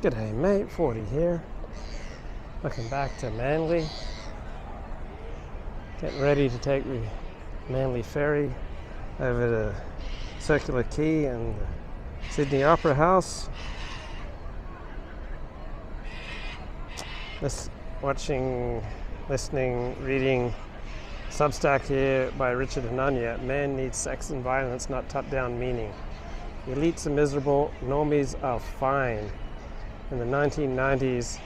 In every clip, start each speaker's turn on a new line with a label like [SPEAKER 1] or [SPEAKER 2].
[SPEAKER 1] G'day mate, 40 here. Welcome back to Manly. Getting ready to take the Manly ferry over to Circular Quay and the Sydney Opera House. Watching, listening, reading Substack here by Richard Hanania. Man needs sex and violence, not top-down meaning. The elites are miserable, normies are fine. In the 1990s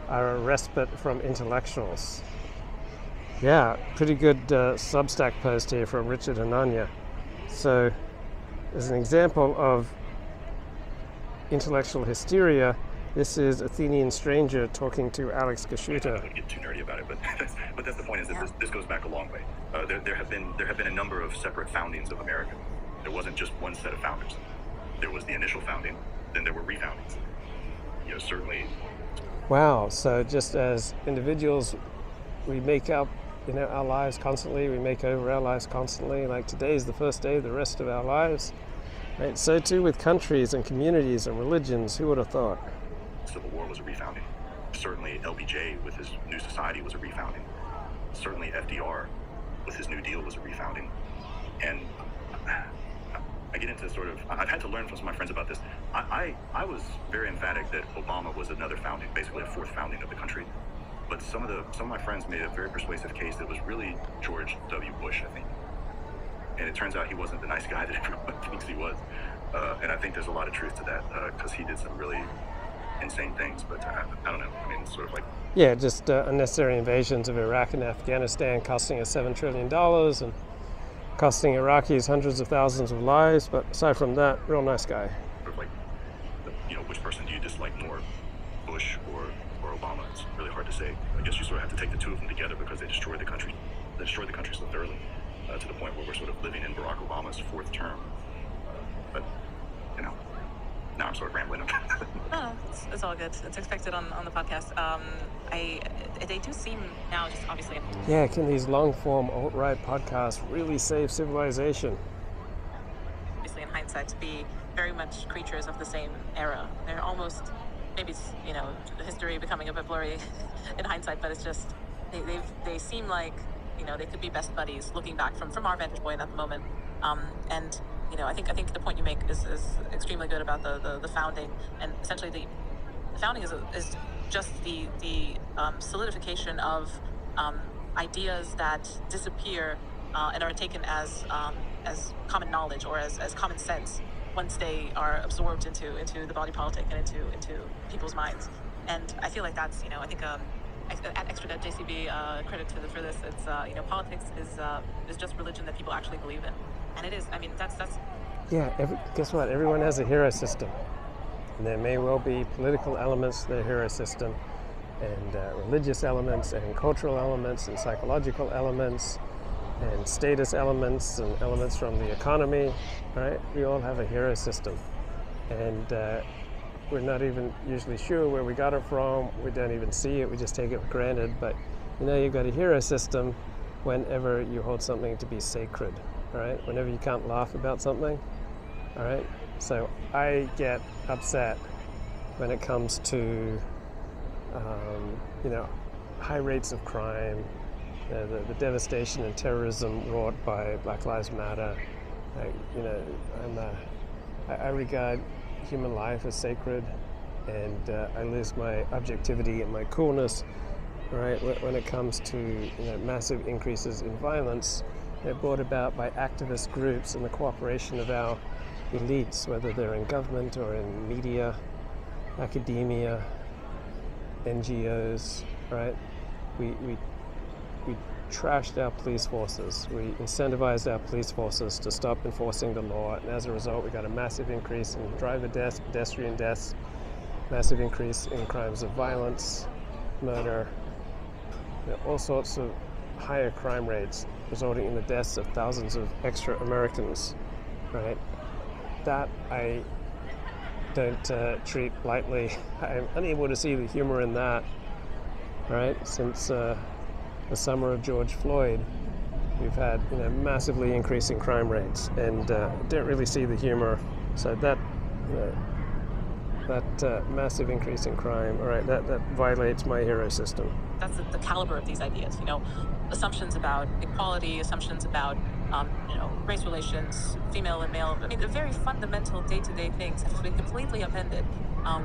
[SPEAKER 1] are a respite from intellectuals. Yeah, pretty good Substack post here from Richard Hanania. So, as an example of intellectual hysteria, this is Athenian Stranger talking to Alex Gashuta.
[SPEAKER 2] I wouldn't get too nerdy about it, but that's the point. Is that this goes back a long way. There have been a number of separate foundings of America. There wasn't just one set of founders. There was the initial founding, then there were refoundings. You know, certainly.
[SPEAKER 1] Wow. So just as individuals, we make up, our lives constantly. We make over our lives constantly. Like today is the first day of the rest of our lives. Right? So too with countries and communities and religions. Who would have thought?
[SPEAKER 2] Civil War was a refounding. Certainly LBJ with his New Society was a refounding. Certainly FDR with his New Deal was a refounding. And I get into I've had to learn from some of my friends about this. I was very emphatic that Obama was another founding, basically a fourth founding of the country. But some of my friends made a very persuasive case that it was really George W. Bush, I think. And it turns out he wasn't the nice guy that everyone thinks he was. And I think there's a lot of truth to that because he did some really insane things. But I don't know. I mean, it's sort of like...
[SPEAKER 1] Yeah, just unnecessary invasions of Iraq and Afghanistan costing us $7 trillion and costing Iraqis hundreds of thousands of lives, but aside from that, real nice guy.
[SPEAKER 2] Sort of like, which person do you dislike more, Bush or Obama? It's really hard to say. I guess you sort of have to take the two of them together because they destroyed the country. They destroyed the country so thoroughly to the point where we're sort of living in Barack Obama's fourth term. But now I'm sort of rambling.
[SPEAKER 3] No, it's all good. It's expected on the podcast. They do seem now just obviously...
[SPEAKER 1] Yeah, can these long-form alt-right podcasts really save civilization?
[SPEAKER 3] Obviously, in hindsight, to be very much creatures of the same era. They're almost, maybe it's, history becoming a bit blurry in hindsight, but it's just, they seem like, they could be best buddies looking back from our vantage point at the moment. And I think the point you make is extremely good about the founding, and essentially the founding is just the solidification of ideas that disappear and are taken as common knowledge or as common sense once they are absorbed into the body politic and into people's minds. And I feel like that's I think at Extra JCB credit for this. It's politics is just religion that people actually believe in. And it is, that's...
[SPEAKER 1] Yeah, guess what? Everyone has a hero system. And there may well be political elements to their hero system, and religious elements, and cultural elements, and psychological elements, and status elements, and elements from the economy, right? We all have a hero system. And we're not even usually sure where we got it from. We don't even see it. We just take it for granted. But you've got a hero system whenever you hold something to be sacred. All right, whenever you can't laugh about something, all right? So I get upset when it comes to, high rates of crime, the devastation and terrorism wrought by Black Lives Matter. I regard human life as sacred, and I lose my objectivity and my coolness, right, when it comes to massive increases in violence. They're brought about by activist groups and the cooperation of our elites, whether they're in government or in media, academia, NGOs, right? We trashed our police forces. We incentivized our police forces to stop enforcing the law, and as a result, we got a massive increase in driver deaths, pedestrian deaths, massive increase in crimes of violence, murder, all sorts of higher crime rates, resulting in the deaths of thousands of extra Americans, right? That I don't treat lightly. I'm unable to see the humor in that, right? Since the summer of George Floyd, we've had massively increasing crime rates, and don't really see the humor. So that that massive increase in crime, all right, that violates my hero system.
[SPEAKER 3] That's the caliber of these ideas, assumptions about equality, assumptions about, race relations, female and male. I mean, the very fundamental day-to-day things have been completely upended,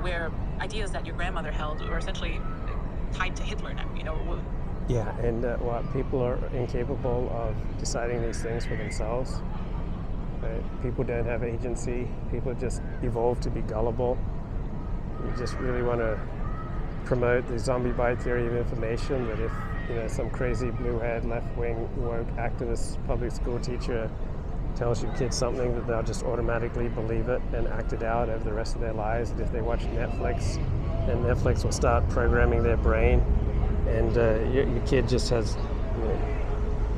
[SPEAKER 3] where ideas that your grandmother held are essentially tied to Hitler now,
[SPEAKER 1] Yeah, and what people are incapable of deciding these things for themselves. Right? People don't have agency. People just evolve to be gullible. We just really want to promote the zombie bite theory of information, that if some crazy blue-haired left-wing woke activist public school teacher tells your kids something, that they'll just automatically believe it and act it out over the rest of their lives. And if they watch Netflix, then Netflix will start programming their brain, and your kid just has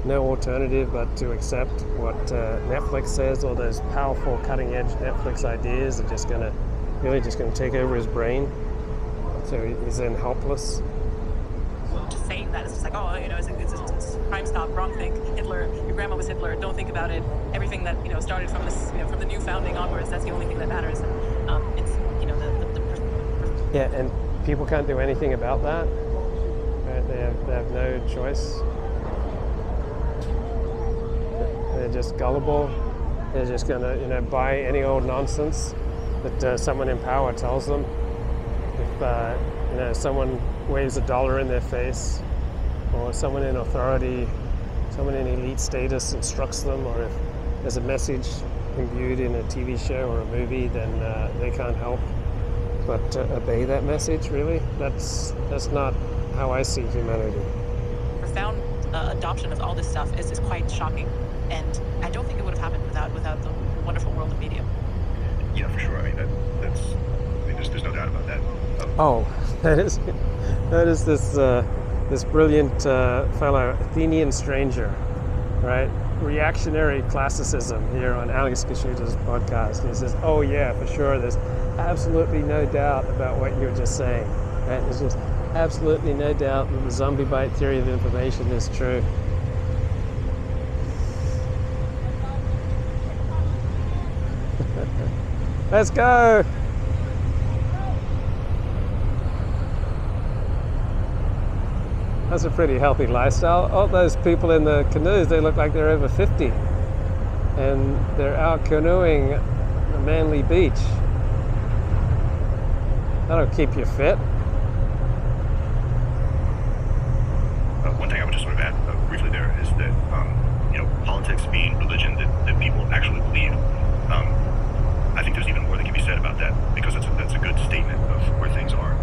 [SPEAKER 1] no alternative but to accept what Netflix says. All those powerful cutting-edge Netflix ideas are just going to take over his brain. So he's then helpless.
[SPEAKER 3] Just saying that, it's just like, it's a crime stop, wrong thing. Hitler, your grandma was Hitler, don't think about it. Everything that, started from this, from the new founding onwards, that's the only thing that matters. And it's,
[SPEAKER 1] Yeah, and people can't do anything about that. Right? They have no choice. They're just gullible. They're just going to, buy any old nonsense that someone in power tells them. If someone waves $1 in their face, or someone in authority, someone in elite status instructs them, or if there's a message imbued in a TV show or a movie, then they can't help but obey that message. Really, that's not how I see humanity.
[SPEAKER 3] Profound adoption of all this stuff is quite shocking, and I don't think it would have happened without the wonderful world of media.
[SPEAKER 2] Yeah, for sure. I mean, there's no doubt about that.
[SPEAKER 1] That is this brilliant fellow, Athenian stranger, right? Reactionary classicism here on Alex Kashuda's podcast. He says, "Oh yeah, for sure. There's absolutely no doubt about what you're just saying. Right? There's just absolutely no doubt that the zombie bite theory of information is true." Let's go. That's a pretty healthy lifestyle. All those people in the canoes, they look like they're over 50. And they're out canoeing a Manly beach. That'll keep you fit.
[SPEAKER 2] One thing I would just sort of add briefly there is that, politics being religion that people actually believe. I think there's even more that can be said about that, because that's a good statement of where things are.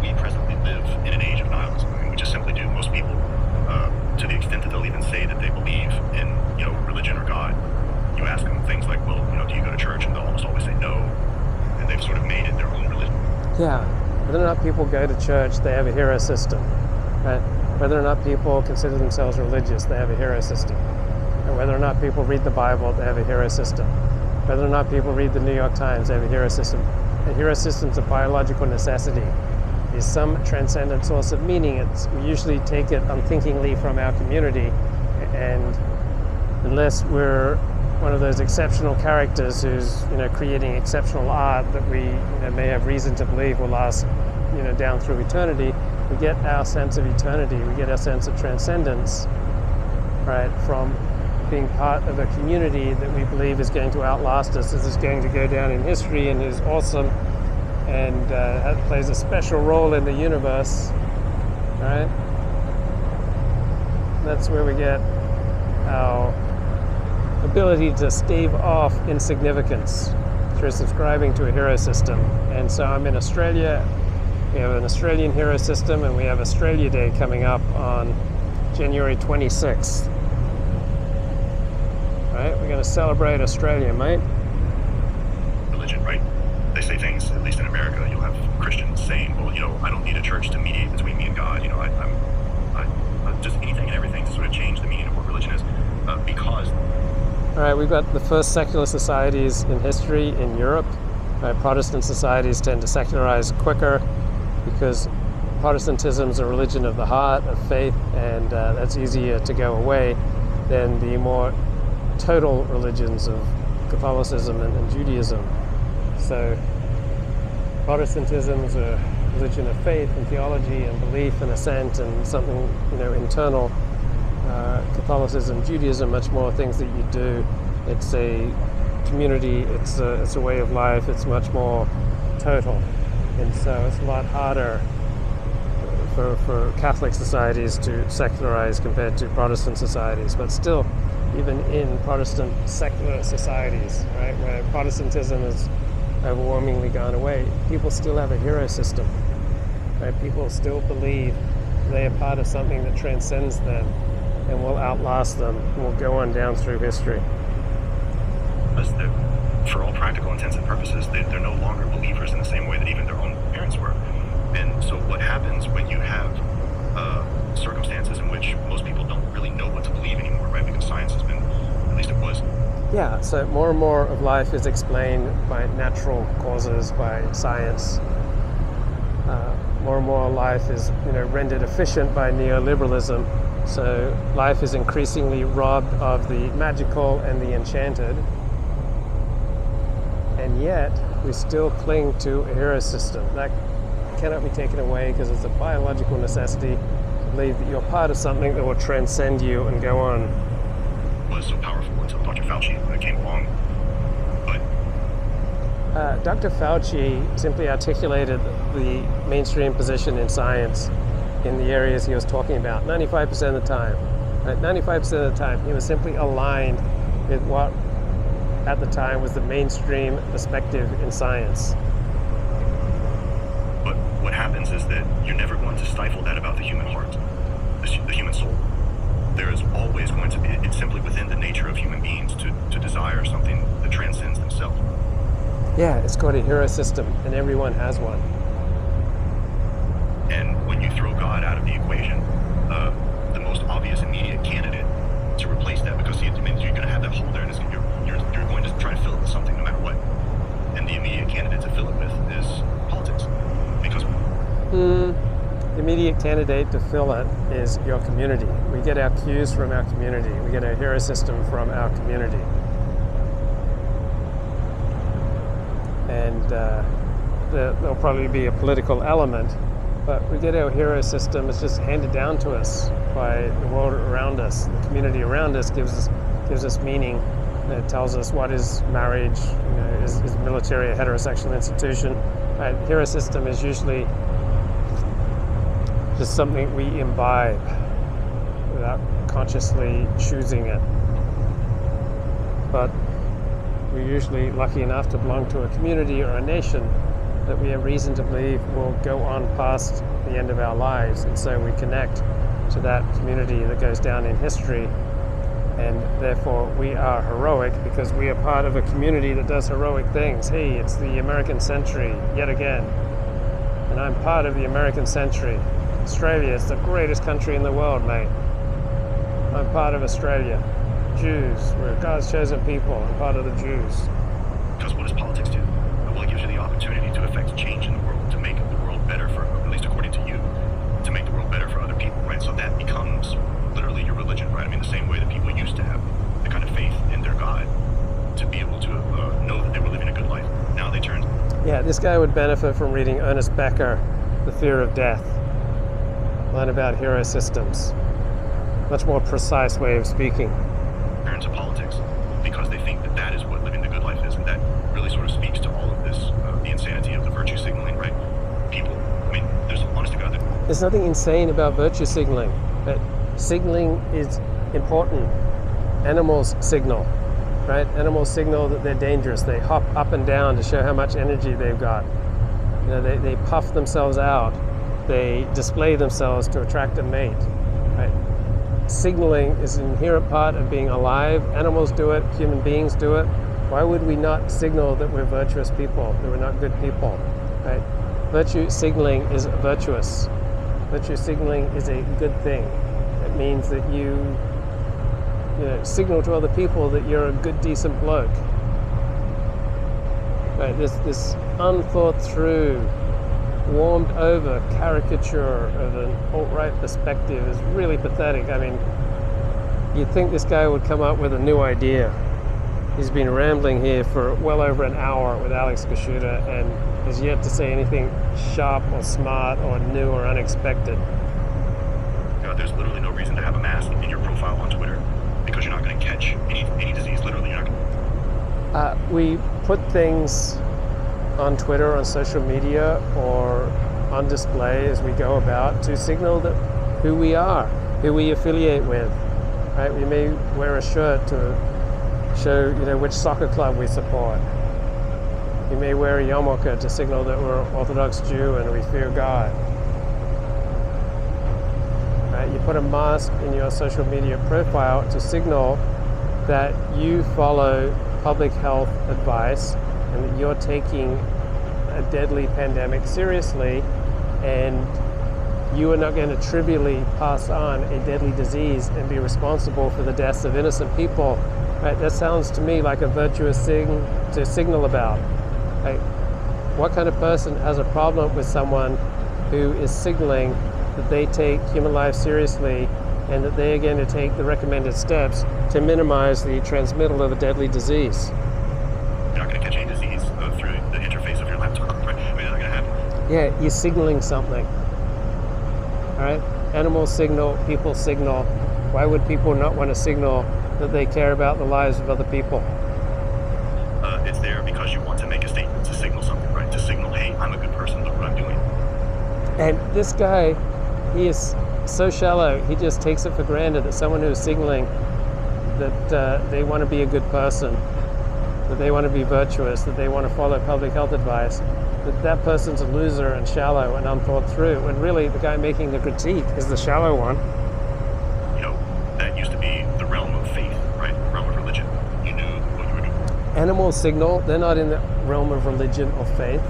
[SPEAKER 2] We presently live in an age of nihilism. I mean, we just simply do. Most people, to the extent that they'll even say that they believe in, religion or God, you ask them things like, well, do you go to church? And they'll almost always say no. And they've sort of made it their own religion.
[SPEAKER 1] Yeah. Whether or not people go to church, they have a hero system. Right? Whether or not people consider themselves religious, they have a hero system. And whether or not people read the Bible, they have a hero system. Whether or not people read the New York Times, they have a hero system. A hero system is a biological necessity. Is some transcendent source of meaning. We usually take it unthinkingly from our community, and unless we're one of those exceptional characters who's creating exceptional art that we may have reason to believe will last down through eternity, we get our sense of eternity, we get our sense of transcendence, right, from being part of a community that we believe is going to outlast us, is going to go down in history and is awesome and plays a special role in the universe, right? That's where we get our ability to stave off insignificance through subscribing to a hero system. And so I'm in Australia. We have an Australian hero system, and we have Australia Day coming up on January 26th. Right? We're going to celebrate Australia, mate.
[SPEAKER 2] Religion, right? They say things, at least in America, you'll have Christians saying, well, I don't need a church to mediate between me and God. I'm just anything and everything to sort of change the meaning of what religion is, because...
[SPEAKER 1] All right, we've got the first secular societies in history in Europe. Right, Protestant societies tend to secularize quicker because Protestantism is a religion of the heart, of faith, and that's easier to go away than the more total religions of Catholicism and Judaism. So Protestantism is a religion of faith and theology and belief and assent and something, internal. Catholicism, Judaism, much more things that you do. It's a community, it's a way of life, it's much more total. And so it's a lot harder for Catholic societies to secularize compared to Protestant societies. But still, even in Protestant secular societies, right, where Protestantism has overwhelmingly gone away, people still have a hero system. Right? People still believe they are part of something that transcends them and will outlast them and will go on down through history.
[SPEAKER 2] For all practical intents and purposes, they're no longer believers in the same way that even their own parents were. And so what happens when you have circumstances in which most people don't really know what to believe anymore, right? Because science has been, at least it was.
[SPEAKER 1] Yeah, so more and more of life is explained by natural causes, by science. More and more life is, rendered efficient by neoliberalism. So life is increasingly robbed of the magical and the enchanted. And yet, we still cling to a hero system. That cannot be taken away because it's a biological necessity to believe that you're part of something that will transcend you and go on.
[SPEAKER 2] It was so powerful until Dr. Fauci came along. But
[SPEAKER 1] Dr. Fauci simply articulated the mainstream position in science in the areas he was talking about 95% of the time. Right? 95% of the time, he was simply aligned with what at the time was the mainstream perspective in science.
[SPEAKER 2] But what happens is that you're never going to stifle that about the human heart, the human soul. There is always going to be, it's simply within the nature of human beings to desire something that transcends themselves.
[SPEAKER 1] Yeah, it's called a hero system, and everyone has one.
[SPEAKER 2] And when you throw God out of the equation, the most obvious immediate candidate to replace that, because you're going to have that hole there, and you're going to try to fill it with something no matter what. And the immediate candidate to fill it with is politics. Because
[SPEAKER 1] the immediate candidate to fill it is your community. We get our cues from our community. We get our hero system from our community. And there'll probably be a political element, but we get our hero system. It's just handed down to us by the world around us. The community around us gives us meaning. It tells us what is marriage, is military a heterosexual institution. Right? Hero system is usually just something we imbibe without consciously choosing it. But we're usually lucky enough to belong to a community or a nation that we have reason to believe will go on past the end of our lives. And so we connect to that community that goes down in history. And therefore we are heroic because we are part of a community that does heroic things. Hey, it's the American century yet again. And I'm part of the American century. Australia is the greatest country in the world, mate. I'm part of Australia. Jews, we're God's chosen people. I'm part of the Jews.
[SPEAKER 2] Because what does politics do? Well, it gives you the opportunity to affect change in the world, to make the world better for, at least according to you, to make the world better for other people, right? So that becomes literally your religion, right? I mean, the same way that people used to have the kind of faith in their God to be able to know that they were living a good life. Now they turn.
[SPEAKER 1] Yeah, this guy would benefit from reading Ernest Becker, The Fear of Death. Learn about hero systems. Much more precise way of speaking.
[SPEAKER 2] Turn to politics because they think that that is what living the good life is, and that really sort of speaks to all of this, the insanity of the virtue signaling, right? People, I mean, there's honest to God.
[SPEAKER 1] There's nothing insane about virtue signaling. But signaling is important. Animals signal, right? Animals signal that they're dangerous. They hop up and down to show how much energy they've got. They puff themselves out. They display themselves to attract a mate, right? Signaling is an inherent part of being alive. Animals do it, human beings do it. Why would we not signal that we're virtuous people, that we're not good people, right? Virtue signaling is virtuous. Virtue signaling is a good thing. It means that you signal to other people that you're a good, decent bloke. Right? This unthought through, warmed over caricature of an alt-right perspective is really pathetic. I mean, you'd think this guy would come up with a new idea. He's been rambling here for well over an hour with Alex Kashuta and has yet to say anything sharp or smart or new or unexpected.
[SPEAKER 2] There's literally no reason to have a mask in your profile on Twitter because you're not going to catch any disease. Literally, you're not.
[SPEAKER 1] We put things on Twitter, on social media, or on display as we go about to signal that who we are, who we affiliate with. Right? We may wear a shirt to show, which soccer club we support. We may wear a yarmulke to signal that we're Orthodox Jew and we fear God. Right? You put a mask in your social media profile to signal that you follow public health advice and that you're taking a deadly pandemic seriously, and you are not going to trivially pass on a deadly disease and be responsible for the deaths of innocent people. Right? That sounds to me like a virtuous thing to signal about. Right? What kind of person has a problem with someone who is signaling that they take human life seriously and that they are going to take the recommended steps to minimize the transmittal of a deadly disease?
[SPEAKER 2] You're not going to catch any disease through the interface of your laptop, right? I mean, that's not going to happen.
[SPEAKER 1] Yeah, you're signaling something. All right? Animals signal, people signal. Why would people not want to signal that they care about the lives of other people?
[SPEAKER 2] It's there because you want to make a statement, to signal something, right? To signal, hey, I'm a good person, look what I'm doing.
[SPEAKER 1] And this guy, he is so shallow, he just takes it for granted that someone who is signaling that they want to be a good person, that they want to be virtuous, that they want to follow public health advice, that person's a loser and shallow and unthought through, when really the guy making the critique is the shallow one.
[SPEAKER 2] That used to be the realm of faith, right? The realm of religion. You knew what you were doing.
[SPEAKER 1] Animals signal, they're not in the realm of religion or faith.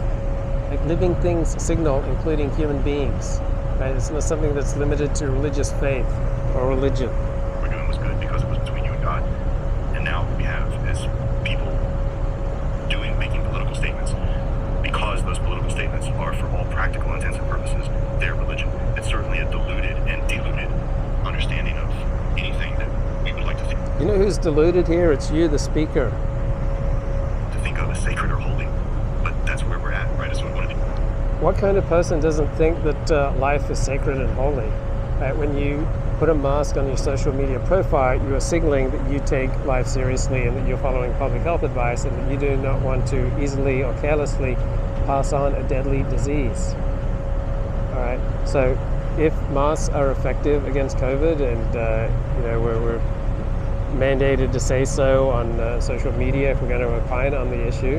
[SPEAKER 1] Like living things signal, including human beings. Right? It's not something that's limited to religious faith or religion.
[SPEAKER 2] What we're doing was good because it was between you and God. And now what we have is people making political statements because those political statements are, for all practical intents and purposes, their religion. It's certainly a diluted and diluted understanding of anything that we would like to think.
[SPEAKER 1] You know who's deluded here? It's you, the speaker.
[SPEAKER 2] To think of as sacred or holy. But that's where we're at, right? It's one of the...
[SPEAKER 1] What kind of person doesn't think that life is sacred and holy? Right? When you put a mask on your social media profile, you are signaling that you take life seriously and that you're following public health advice and that you do not want to easily or carelessly pass on a deadly disease. All right. So if masks are effective against COVID and we're mandated to say so on social media if we're going to opine on the issue,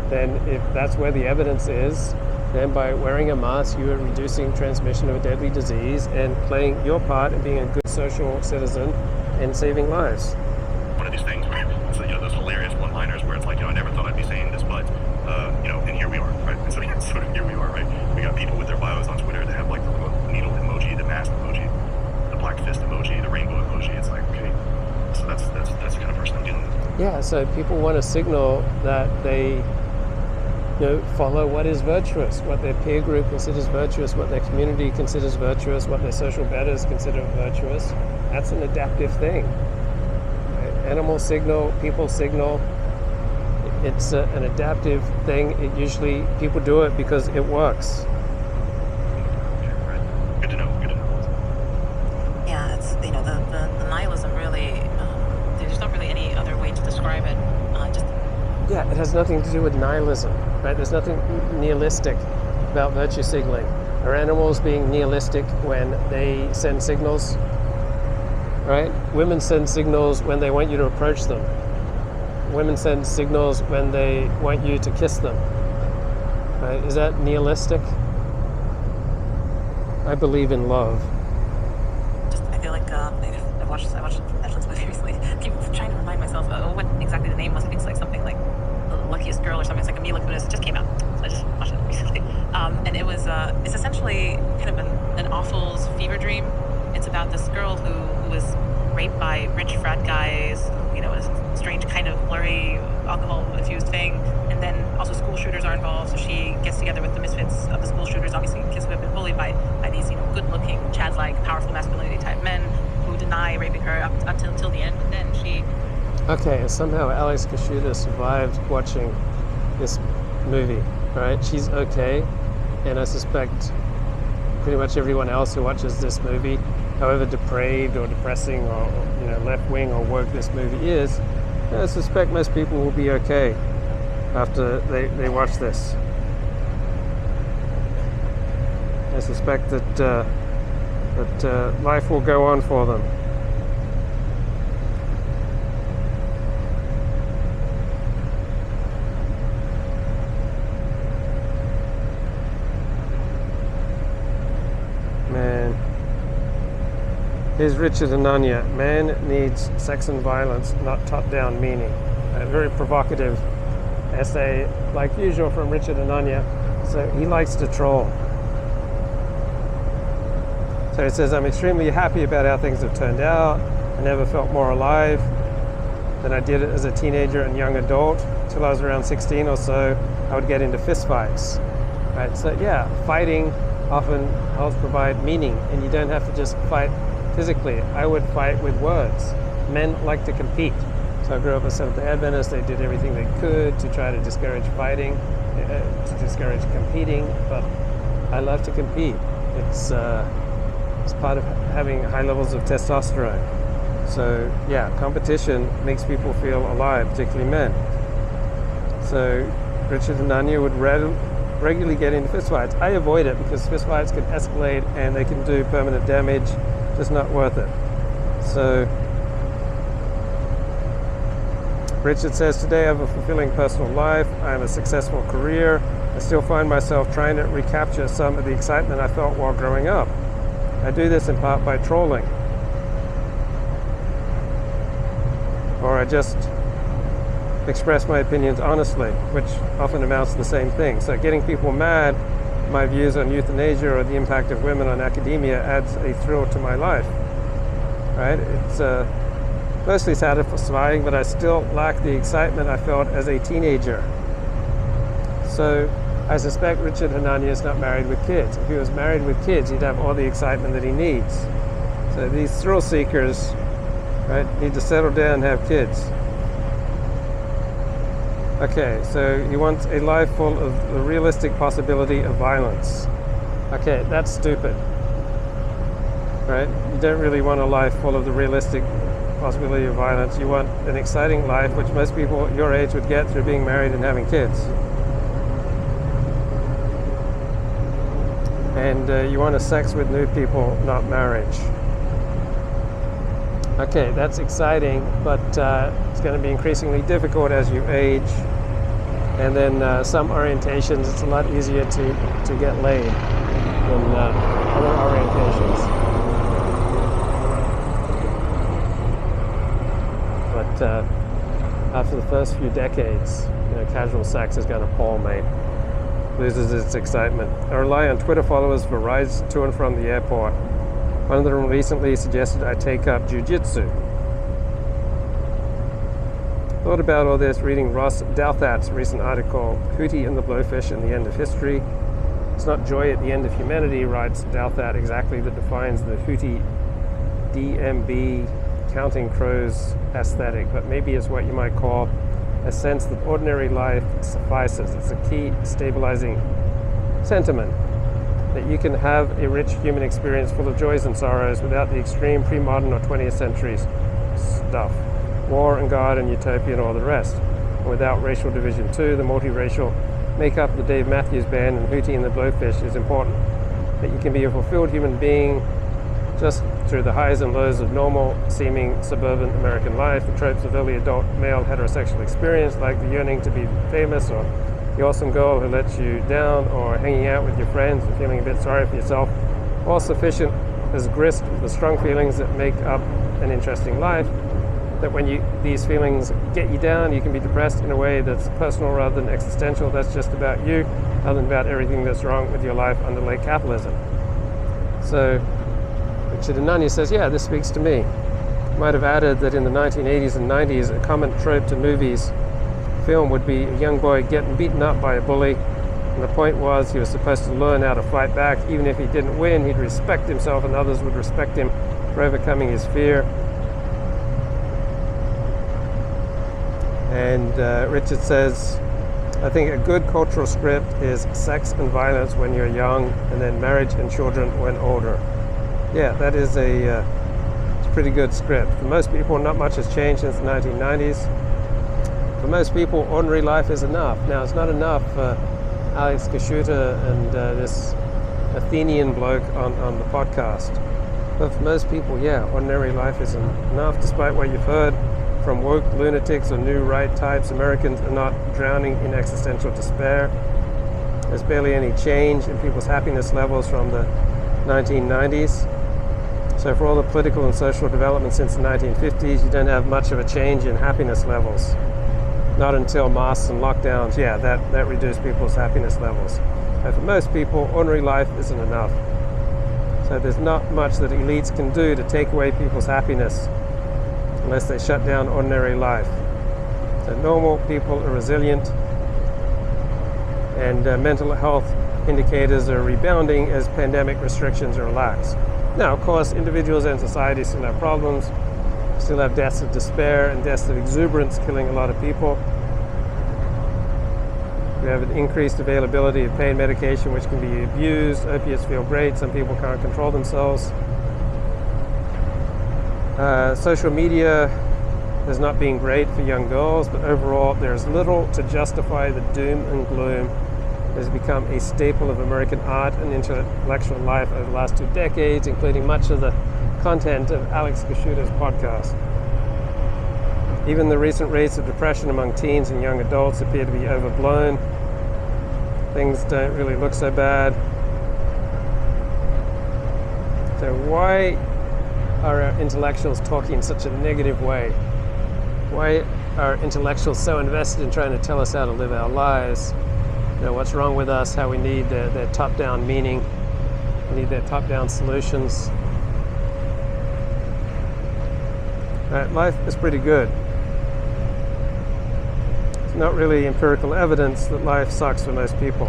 [SPEAKER 1] then if that's where the evidence is, then by wearing a mask you are reducing transmission of a deadly disease and playing your part in being a good social citizen and saving lives.
[SPEAKER 2] One of these things where those hilarious one-liners where it's like, I never thought I'd be saying this, but and here we are, right? And so here we are, right? We got people with their bios on Twitter that have like the needle emoji, the mask emoji, the black fist emoji, the rainbow emoji. It's like, okay, so that's the kind of person I'm dealing with.
[SPEAKER 1] Yeah, so people want to signal that they follow what is virtuous, what their peer group considers virtuous, what their community considers virtuous, what their social betters consider virtuous. That's an adaptive thing. Right? Animals signal, people signal. It's an adaptive thing. It usually, people do it because it works.
[SPEAKER 2] Right. Good to know.
[SPEAKER 3] Yeah, it's, the nihilism really, there's not really any other way to describe it.
[SPEAKER 1] Yeah, it has nothing to do with nihilism, right? There's nothing nihilistic about virtue signaling. Are animals being nihilistic when they send signals? Right? Women send signals when they want you to approach them. Women send signals when they want you to kiss them. Right? Is that nihilistic? I believe in love.
[SPEAKER 3] I feel like I watched a Netflix movie recently. I keep trying to remind myself what exactly the name was. I think it's like something like The Luckiest Girl or something. It's like a Mila Kunis. It just came out, so I just watched it recently. And it was it's essentially kind of an awful's fever dream. It's about this girl who was raped by rich frat guys. A strange kind of blurry alcohol-infused thing. And then also school shooters are involved, so she gets together with the misfits of the school shooters, obviously kids who have been bullied by these, good-looking, Chad-like, powerful masculinity type men who deny raping her up until the end. And then she
[SPEAKER 1] Okay, and somehow Alex Kashuda survived watching this movie, right? She's okay, and I suspect pretty much everyone else who watches this movie, however depraved or depressing or left-wing or woke this movie is, I suspect most people will be okay after they watch this. I suspect that life will go on for them. Man. Here's Richard Hanania. Man needs sex and violence, not top-down meaning. A very provocative essay, like usual, from Richard Hanania. So he likes to troll. So it says, I'm extremely happy about how things have turned out. I never felt more alive than I did as a teenager and young adult. Till I was around 16 or so, I would get into fistfights. Right? So yeah, fighting often helps provide meaning, and you don't have to just fight physically. I would fight with words. Men like to compete. So I grew up as Seventh-day Adventist. They did everything they could to try to discourage fighting, to discourage competing, but I love to compete. It's part of having high levels of testosterone. So yeah, competition makes people feel alive, particularly men. So Richard Hanania would regularly get into fistfights. I avoid it because fistfights can escalate and they can do permanent damage. Just not worth it. So Richard says, today I have a fulfilling personal life. I have a successful career. I still find myself trying to recapture some of the excitement I felt while growing up. I do this in part by trolling. Or I just express my opinions honestly, which often amounts to the same thing. So getting people mad, my views on euthanasia or the impact of women on academia adds a thrill to my life. Right? It's mostly satisfying, but I still lack the excitement I felt as a teenager. So I suspect Richard Hanania is not married with kids. If he was married with kids, he'd have all the excitement that he needs. So these thrill seekers, right, need to settle down and have kids. Okay, so he wants a life full of the realistic possibility of violence. Okay, that's stupid. Right? You don't really want a life full of the realistic possibility of violence. You want an exciting life, which most people your age would get through being married and having kids. And you want a sex with new people, not marriage. Okay, that's exciting, but it's going to be increasingly difficult as you age. And then some orientations, it's a lot easier to get laid than other orientations. But after the first few decades, casual sex is going to palmate, loses its excitement. I rely on Twitter followers for rides to and from the airport. One of them recently suggested I take up jiu-jitsu. Thought about all this reading Ross Douthat's recent article, Hootie and the Blowfish and the End of History. It's not joy at the end of humanity, writes Douthat, exactly, that defines the Hootie DMB counting crows aesthetic, but maybe it's what you might call a sense that ordinary life suffices. It's a key stabilizing sentiment, that you can have a rich human experience full of joys and sorrows without the extreme pre-modern or 20th century stuff. War and God and utopia and all the rest. And without racial division too, the multiracial makeup of the Dave Matthews Band and Hootie and the Blowfish is important. That you can be a fulfilled human being just through the highs and lows of normal seeming suburban American life, the tropes of early adult male heterosexual experience, like the yearning to be famous, or the awesome girl who lets you down, or hanging out with your friends and feeling a bit sorry for yourself, all sufficient as grist for the strong feelings that make up an interesting life. That when these feelings get you down, you can be depressed in a way that's personal rather than existential. That's just about you, other than about everything that's wrong with your life under late capitalism. So Richard Hanania says, yeah, this speaks to me. Might have added that in the 1980s and 90s, a common trope to movies, film would be a young boy getting beaten up by a bully, and the point was he was supposed to learn how to fight back. Even if he didn't win, he'd respect himself and others would respect him for overcoming his fear. And Richard says, I think a good cultural script is sex and violence when you're young, and then marriage and children when older. Yeah, that is it's a pretty good script. For most people, not much has changed since the 1990s. For most people, ordinary life is enough. Now, it's not enough for Alex Kashuta and this Athenian bloke on the podcast. But for most people, yeah, ordinary life is enough. Despite what you've heard from woke lunatics or new right types, Americans are not drowning in existential despair. There's barely any change in people's happiness levels from the 1990s. So for all the political and social development since the 1950s, you don't have much of a change in happiness levels. Not until masks and lockdowns, yeah, that reduced people's happiness levels. But for most people, ordinary life isn't enough. So there's not much that elites can do to take away people's happiness unless they shut down ordinary life. So normal people are resilient, and mental health indicators are rebounding as pandemic restrictions are relaxed. Now, of course, individuals and societies still have problems, still have deaths of despair and deaths of exuberance killing a lot of people. We have an increased availability of pain medication which can be abused. Opiates feel great, some people can't control themselves. Social media has not been great for young girls, but overall there's little to justify the doom and gloom that has become a staple of American art and intellectual life over the last 2 decades, including much of the content of Alex Kashuta's podcast. Even the recent rates of depression among teens and young adults appear to be overblown. Things don't really look so bad. So why are our intellectuals talking in such a negative way? Why are intellectuals so invested in trying to tell us how to live our lives? You know, what's wrong with us, how we need their top-down meaning, we need their top-down solutions. Life is pretty good. It's not really empirical evidence that life sucks for most people.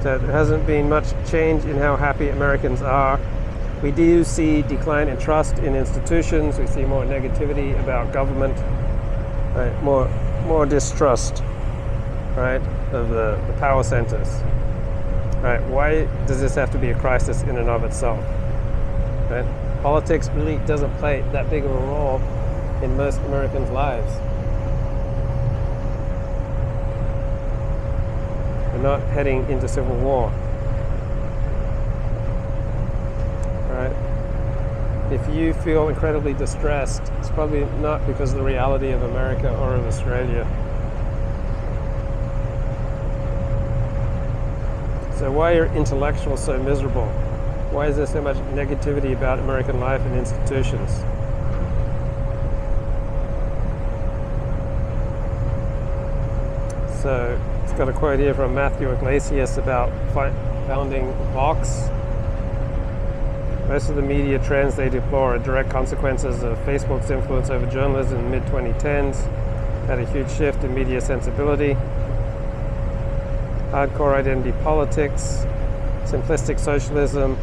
[SPEAKER 1] There hasn't been much change in how happy Americans are. We do see decline in trust in institutions. We see more negativity about government, right? More distrust, right, of the power centers. Right? Why does this have to be a crisis in and of itself? Right? Politics really doesn't play that big of a role in most Americans' lives. We're not heading into civil war. Right? If you feel incredibly distressed, it's probably not because of the reality of America or of Australia. So why are intellectuals so miserable? Why is there so much negativity about American life and institutions? So it's got a quote here from Matthew Iglesias about founding Vox. Most of the media trends they deplore are direct consequences of Facebook's influence over journalism in the mid-2010s. Had a huge shift in media sensibility. Hardcore identity politics, simplistic socialism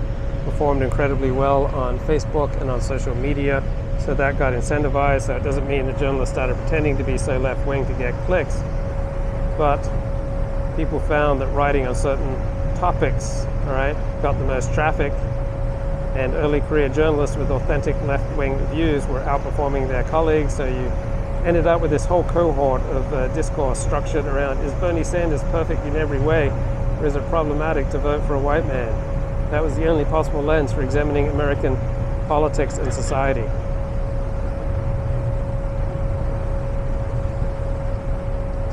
[SPEAKER 1] performed incredibly well on Facebook and on social media, so that got incentivized. So it doesn't mean the journalists started pretending to be so left-wing to get clicks, but people found that writing on certain topics, all right, got the most traffic, and early career journalists with authentic left-wing views were outperforming their colleagues. So you ended up with this whole cohort of discourse structured around, is Bernie Sanders perfect in every way, or is it problematic to vote for a white man? That was the only possible lens for examining American politics and society.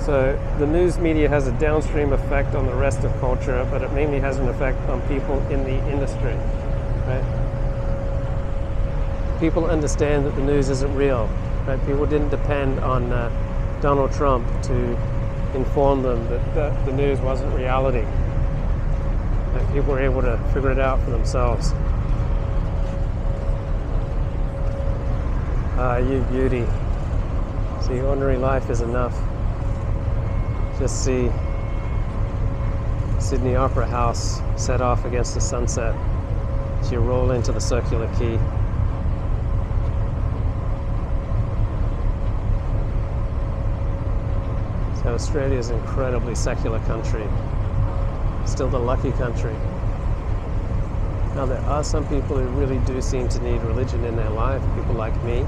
[SPEAKER 1] So the news media has a downstream effect on the rest of culture, but it mainly has an effect on people in the industry. Right? People understand that the news isn't real. Right? People didn't depend on Donald Trump to inform them that the news wasn't reality. Right? People were able to figure it out for themselves. You beauty. See, ordinary life is enough. Just see Sydney Opera House set off against the sunset as you roll into the Circular Quay. Australia is an incredibly secular country, still the lucky country. Now there are some people who really do seem to need religion in their life, people like me,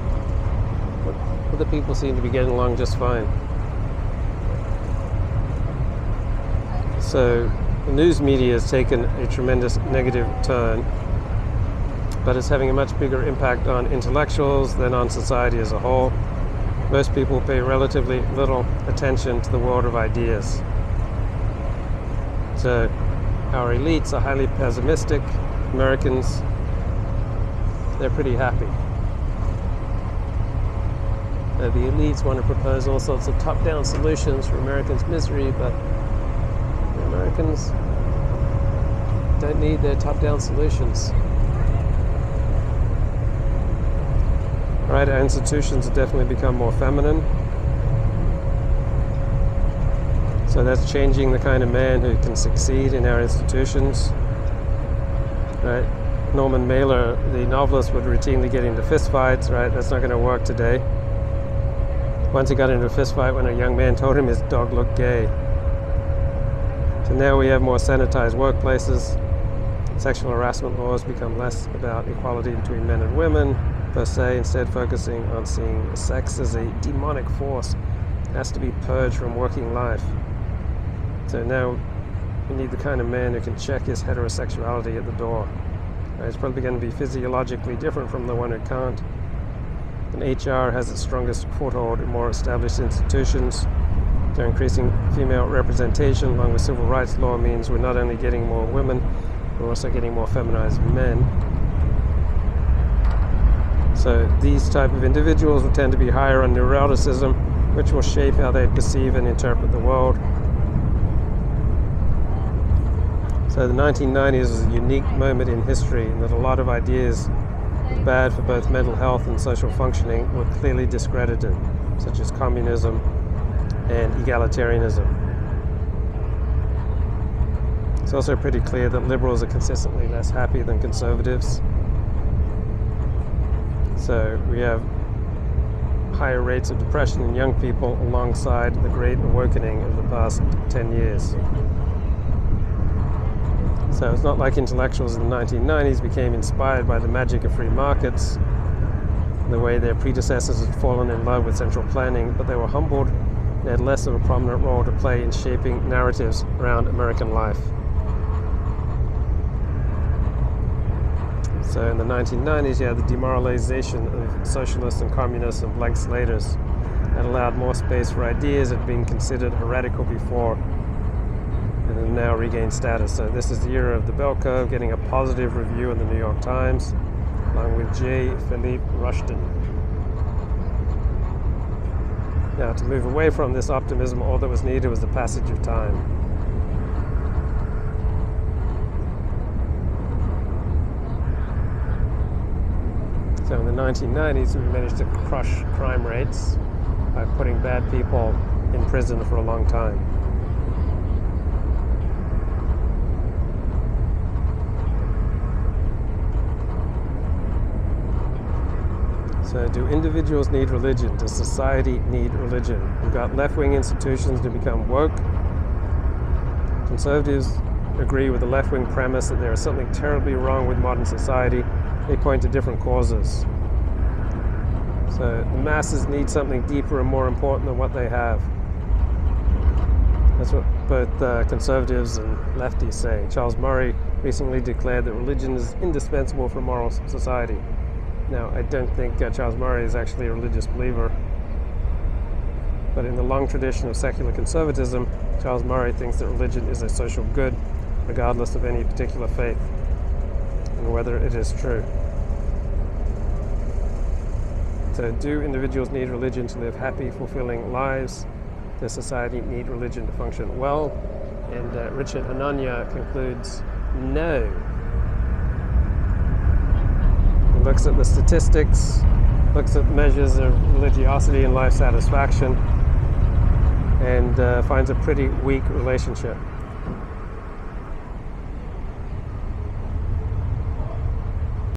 [SPEAKER 1] but other people seem to be getting along just fine. So the news media has taken a tremendous negative turn, but it's having a much bigger impact on intellectuals than on society as a whole. Most people pay relatively little attention to the world of ideas. So our elites are highly pessimistic. Americans, they're pretty happy. The elites want to propose all sorts of top-down solutions for Americans' misery, but the Americans don't need their top-down solutions. Right, our institutions have definitely become more feminine. So that's changing the kind of man who can succeed in our institutions. Right? Norman Mailer, the novelist, would routinely get into fistfights, right? That's not going to work today. Once he got into a fistfight when a young man told him his dog looked gay. So now we have more sanitized workplaces. Sexual harassment laws become less about equality between men and women, per se, instead focusing on seeing sex as a demonic force. It has to be purged from working life. So now we need the kind of man who can check his heterosexuality at the door. It's probably going to be physiologically different from the one who can't. And HR has its strongest foothold in more established institutions. So increasing female representation along with civil rights law means we're not only getting more women, we're also getting more feminized men. So these type of individuals will tend to be higher on neuroticism, which will shape how they perceive and interpret the world. So the 1990s is a unique moment in history in that a lot of ideas bad for both mental health and social functioning were clearly discredited, such as communism and egalitarianism. It's also pretty clear that liberals are consistently less happy than conservatives. So we have higher rates of depression in young people alongside the great awakening of the past 10 years. So it's not like intellectuals in the 1990s became inspired by the magic of free markets, the way their predecessors had fallen in love with central planning, but they were humbled and had less of a prominent role to play in shaping narratives around American life. So in the 1990s, you had the demoralization of socialists and communists and blank slaters that allowed more space for ideas that had been considered heretical before and have now regained status. So this is the era of the bell curve getting a positive review in the New York Times, along with J. Philippe Rushton. Now, to move away from this optimism, all that was needed was the passage of time. So in the 1990s, we managed to crush crime rates by putting bad people in prison for a long time. So do individuals need religion? Does society need religion? We've got left-wing institutions to become woke. Conservatives agree with the left-wing premise that there is something terribly wrong with modern society. They point to different causes. So the masses need something deeper and more important than what they have. That's what both conservatives and lefties say. Charles Murray recently declared that religion is indispensable for moral society. Now, I don't think Charles Murray is actually a religious believer, but in the long tradition of secular conservatism, Charles Murray thinks that religion is a social good, regardless of any particular faith, and whether it is true. So, do individuals need religion to live happy, fulfilling lives? Does society need religion to function well? And Richard Hanania concludes, no. Looks at the statistics, looks at measures of religiosity and life satisfaction, and finds a pretty weak relationship.